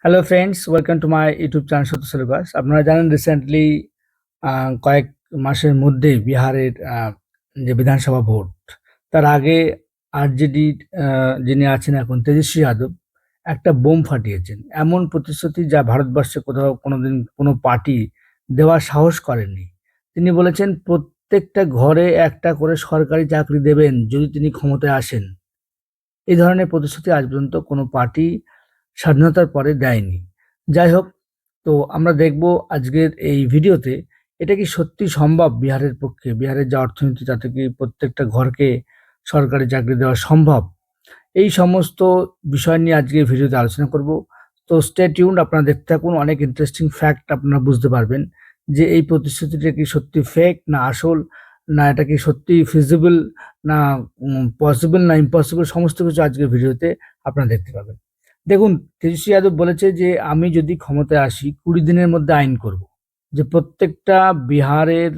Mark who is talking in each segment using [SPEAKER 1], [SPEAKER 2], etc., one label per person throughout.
[SPEAKER 1] Hello friends, welcome to my YouTube channel সত্য syllabus. আপনারা জানেন রিসেন্টলি কয়েক মাসের মধ্যে বিহারের যে বিধানসভা ভোট, তার আগে আরজেডি যিনি আছেন এখন তেজস্বী যাদব একটা বোম ফাটিয়েছেন। এমন প্রতিশ্রুতি যা ভারতবর্ষে কোথাও কোনোদিন কোনো পার্টি দেওয়ার সাহস করেননি। তিনি বলেছেন প্রত্যেকটা ঘরে একটা করে সরকারি চাকরি দেবেন যদি তিনি ক্ষমতায় আসেন। এই ধরনের প্রতিশ্রুতি আজ পর্যন্ত কোনো পার্টি স্বাধীনতার পরে দেয়নি। যাই হোক, তো আমরা দেখব আজকের এই ভিডিওতে এটা কি সত্যি সম্ভব বিহারের পক্ষে? বিহারের যে অর্থনীতি তাতে কি প্রত্যেকটা ঘরকে সরকারি চাকরি দেওয়া সম্ভব? এই সমস্ত বিষয় নিয়ে আজকে ভিডিওতে আলোচনা করব। তো স্টে টিউনড, আপনারা দেখতে থাকুন। অনেক ইন্টারেস্টিং ফ্যাক্ট আপনারা বুঝতে পারবেন যে এই প্রতিশ্রুতিটা কি সত্যি ফেক না আসল, না এটা কি সত্যি ফিজিবল, না পসিবল না ইম্পসিবল, সমস্ত কিছু আজকের ভিডিওতে আপনারা দেখতে পাবেন। দেখুন, তেজস্বী যাদব বলেছে যে আমি যদি ক্ষমতায় আসি 20 দিনের মধ্যে আইন করব, যে প্রত্যেকটা বিহারের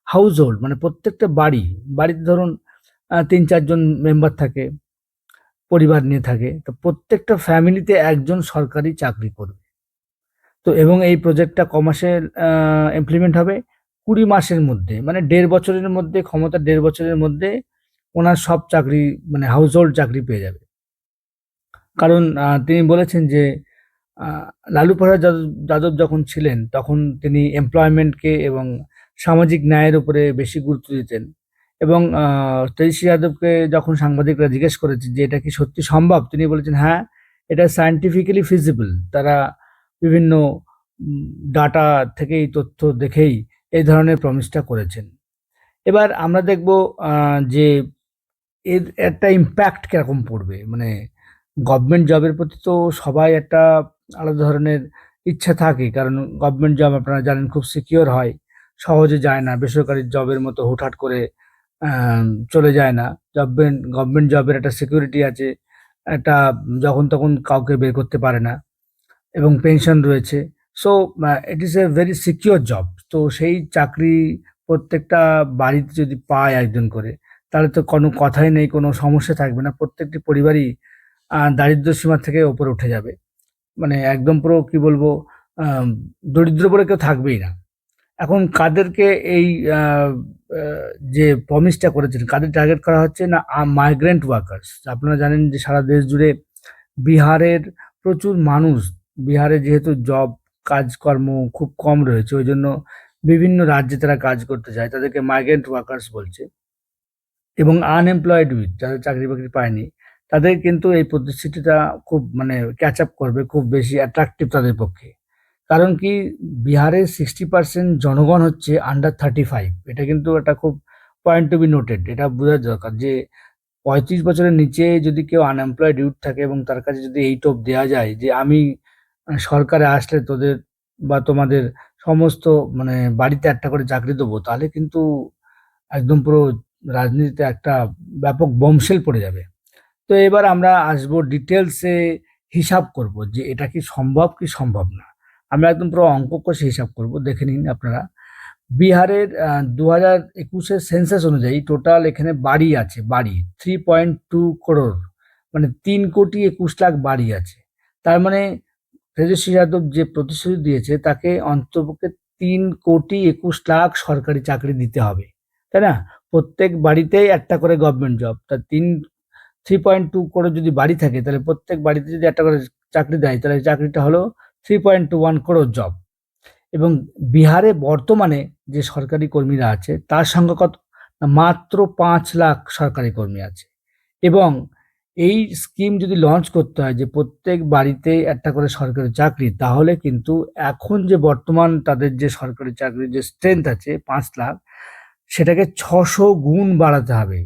[SPEAKER 1] হাউস হোল্ড মানে প্রত্যেকটা বাড়িতে ধরুন 3-4 জন মেম্বার থাকে, পরিবার নিয়ে থাকে, তো প্রত্যেকটা ফ্যামিলিতে একজন সরকারি চাকরি করবে। তো এবং এই প্রজেক্টটা কমাসে ইমপ্লিমেন্ট হবে 20 মাসের মধ্যে, মানে 1.5 বছরের মধ্যে, ক্ষমতা 1.5 বছরের মধ্যে ওনার সব চাকরি মানে হাউস হোল্ড চাকরি পেয়ে যাবে। কারণ তিনি বলেছেন যে আহ, লালু প্রসাদ যাদব যখন ছিলেন তখন তিনি এমপ্লয়মেন্টকে এবং সামাজিক ন্যায়ের উপরে বেশি গুরুত্ব দিতেন। এবং তেজস্বী যাদবকে যখন সাংবাদিকরা জিজ্ঞেস করেছে যে এটা কি সত্যি সম্ভব, তিনি বলেছেন হ্যাঁ, এটা সায়েন্টিফিক্যালি ফিজিবল। তারা বিভিন্ন ডাটা থেকে এই তথ্য দেখেই এই ধরনের প্রমিসটা করেছেন। এবার আমরা দেখব যে এর একটা ইম্প্যাক্ট কিরকম পড়বে। মানে গভর্নমেন্ট জবের প্রতি তো সবাই একটা আলাদা ধরনের ইচ্ছা থাকে, কারণ গভর্নমেন্ট জব আপনারা জানেন খুব সিকিওর হয়, সহজে যায় না, বেসরকারি জবের মতো হুটহাট করে চলে যায় না। গভর্নমেন্ট জবের একটা সিকিউরিটি আছে, একটা যখন তখন কাউকে বের করতে পারে না, এবং পেনশন রয়েছে। So it is a very secure job. তো সেই চাকরি প্রত্যেকটা বাড়িতে যদি পায় একজন করে, তাহলে তো কোনো কথাই নেই, কোনো সমস্যা থাকবে না। প্রত্যেকটি পরিবারই দারিদ্র্য সীমা থেকে ওপরে উঠে যাবে। মানে একদম পুরো কি বলবো, আম দরিদ্র বলে কেউ থাকবেই না। এখন কাদেরকে এই আ আ যে প্রমিসটা করেছেন, কাদের টার্গেট করা হচ্ছে না, মাইগ্রেন্ট ওয়ার্কার্স। আপনারা জানেন যে সারা দেশ জুড়ে বিহারের প্রচুর মানুষ, বিহারে যেহেতু কাজকর্ম খুব কম রয়েছে, ওইজন্য বিভিন্ন রাজ্যে তারা কাজ করতে যায়। তাদেরকে মাইগ্রেন্ট ওয়ার্কার্স বলছে। এবং আনএমপ্লয়েড উইথ যাদের চাকরি-বাকরি পায়নি, তাদের কিন্তু এই প্রতিশ্রুতিটা খুব মানে ক্যাচ আপ করবে, খুব বেশি অ্যাট্রাকটিভ তাদের পক্ষে। কারণ কি, বিহারের 60% জনগণ হচ্ছে আন্ডার 35। এটা কিন্তু একটা খুব পয়েন্ট টু বি নোটেড। এটা বোঝা দরকার যে 35 বছরের নিচে যদি কেউ আনএমপ্লয়েড ইউথ থাকে এবং তার কাছে যদি এই টোপ দেয়া যায় যে আমি সরকারে আসলে তোদের বা তোমাদের সমস্ত মানে বাড়িতে একটা করে চাকরি দেবো, তাহলে কিন্তু একদম পুরো রাজনীতিতে একটা ব্যাপক বোমশেল পড়ে যাবে। তো এবার আমরা আসবো ডিটেলসে, হিসাব করব যে এটা কি সম্ভব কি সম্ভব না। আমরা একদম পুরো অঙ্ক কষে হিসাব করব। দেখে নিন আপনারা। বিহারের 2021-এর সেন্সাস অনুযায়ী টোটাল এখানে বাড়ি আছে, বাড়ি 3.2 করোড়, মানে 3,21,00,000 বাড়ি আছে। তার মানে তেজস্বী যাদব যে প্রতিশ্রুতি দিয়েছে তাকে অন্ততপক্ষে 3,21,00,000 সরকারি চাকরি দিতে হবে, তাই না? প্রত্যেক বাড়িতেই একটা করে গভর্নমেন্ট জব। তা 3.2 করোড় যদি বাড়ি থাকে, তাহলে প্রত্যেক বাড়িতে যদি একটা করে চাকরি দেয়, তাহলে চাকরিটা হলো 3.21 করোড় জব। এবং বিহারে বর্তমানে যে সরকারি কর্মীরা আছে তার সংখ্যা কত? না, মাত্র 5 লাখ সরকারি কর্মী আছে। এবং এই স্কিম যদি লঞ্চ করতে হয় যে প্রত্যেক বাড়িতে একটা করে সরকারি চাকরি, তাহলে কিন্তু এখন যে বর্তমান তাদের যে সরকারি চাকরির যে স্ট্রেংথ আছে 5 লাখ, সেটাকে 600 গুণ বাড়াতে হবে।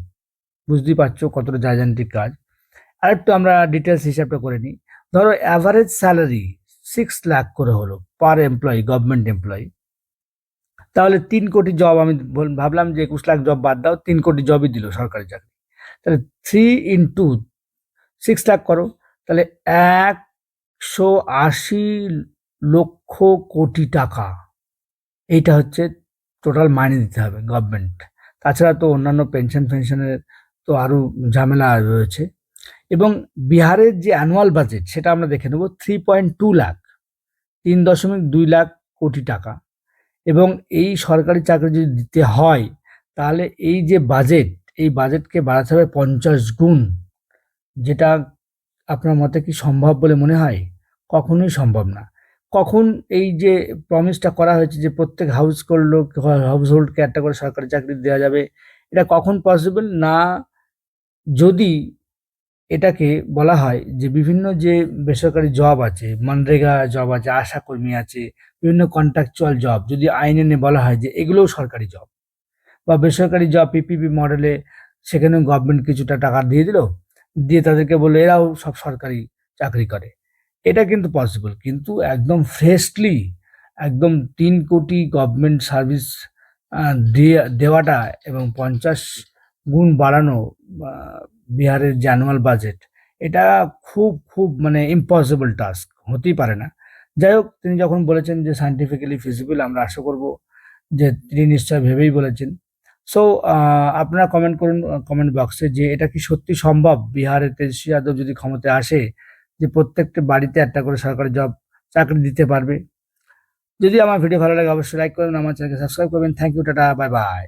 [SPEAKER 1] বুঝতেই পারছো কতটা জাইজান্টিক কাজ। আরেকটু আমরা ডিটেলস হিসাবটা করে নিই। ধরো অ্যাভারেজ স্যালারি 6 লাখ করে হলো পার এমপ্লয়ি, গভর্নমেন্ট এমপ্লয়ি। তাহলে 3 কোটি জব, আমি ভাবলাম যে 21 লাখ জব বাদ দাও, 3 কোটি জবই দিল সরকারি চাকরি। তাহলে 3 into 6 লাখ করো, তাহলে 180 লক্ষ কোটি টাকা। এইটা হচ্ছে টোটাল মাইনে দিতে হবে গভর্নমেন্ট। তাছাড়া তো অন্যান্য পেনশন ফেনশনের তো আরো ঝামেলা রয়েছে। এবং বিহারের যে অ্যানুয়াল বাজেট সেটা আমরা দেখে নেব 3.2 লাখ। 3.2 লাখ কোটি টাকা। এবং এই সরকারি চাকরি যদি দিতে হয় তাহলে এই যে বাজেট, এই বাজেটকে বাড়াতে হবে 50 গুণ। যেটা আপনার মতে কি সম্ভব বলে মনে হয়? কখনোই সম্ভব না। কখন এই যে প্রমিসটা করা হয়েছে যে প্রত্যেক হাউস হোল্ডকে একটা করে সরকারি চাকরি দেওয়া যাবে, এটা কখন পসিবল না, যদি এটাকে বলা হয় যে বিভিন্ন যে বেসরকারি জব আছে, মনরেগা জব আছে, আশা কর্মী আছে, বিভিন্ন কন্ট্রাকচুয়াল জব যদি আইন এনে বলা হয় যে এগুলোও সরকারি জব, বা বেসরকারি জব পিপিপি মডেলে, সেখানেও গভর্নমেন্ট কিছুটা টাকা দিয়ে দিল, দিয়ে তাদেরকে বললো এরাও সব সরকারি চাকরি করে। এটা কিন্তু পসিবল, কিন্তু একদম ফ্রেশলি একদম 3 কোটি গভর্নমেন্ট সার্ভিস দেওয়াটা এবং 50 গুণ বাড়ানো বিহারের যে অ্যানুয়াল বাজেট, এটা খুব খুব মানে ইম্পসিবল টাস্ক, হতেই পারে না। যাই হোক, তিনি যখন বলেছেন যে সায়েন্টিফিক্যালি ফিজিবল, আমরা আশা করব যে তিনি নিশ্চয় ভেবেই বলেছেন। সো আপনারা কমেন্ট করুন কমেন্ট বক্সে যে এটা কি সত্যি সম্ভব বিহারে তেজস্বী যাদব যদি ক্ষমতায় আসে যে প্রত্যেকটা বাড়িতে একটা করে সরকারি জব চাকরি দিতে পারবে। যদি আমার ভিডিও ভালো লাগে অবশ্যই লাইক করবেন, আমার চ্যানেলকে সাবস্ক্রাইব করবেন। Thank you, tata, bye by.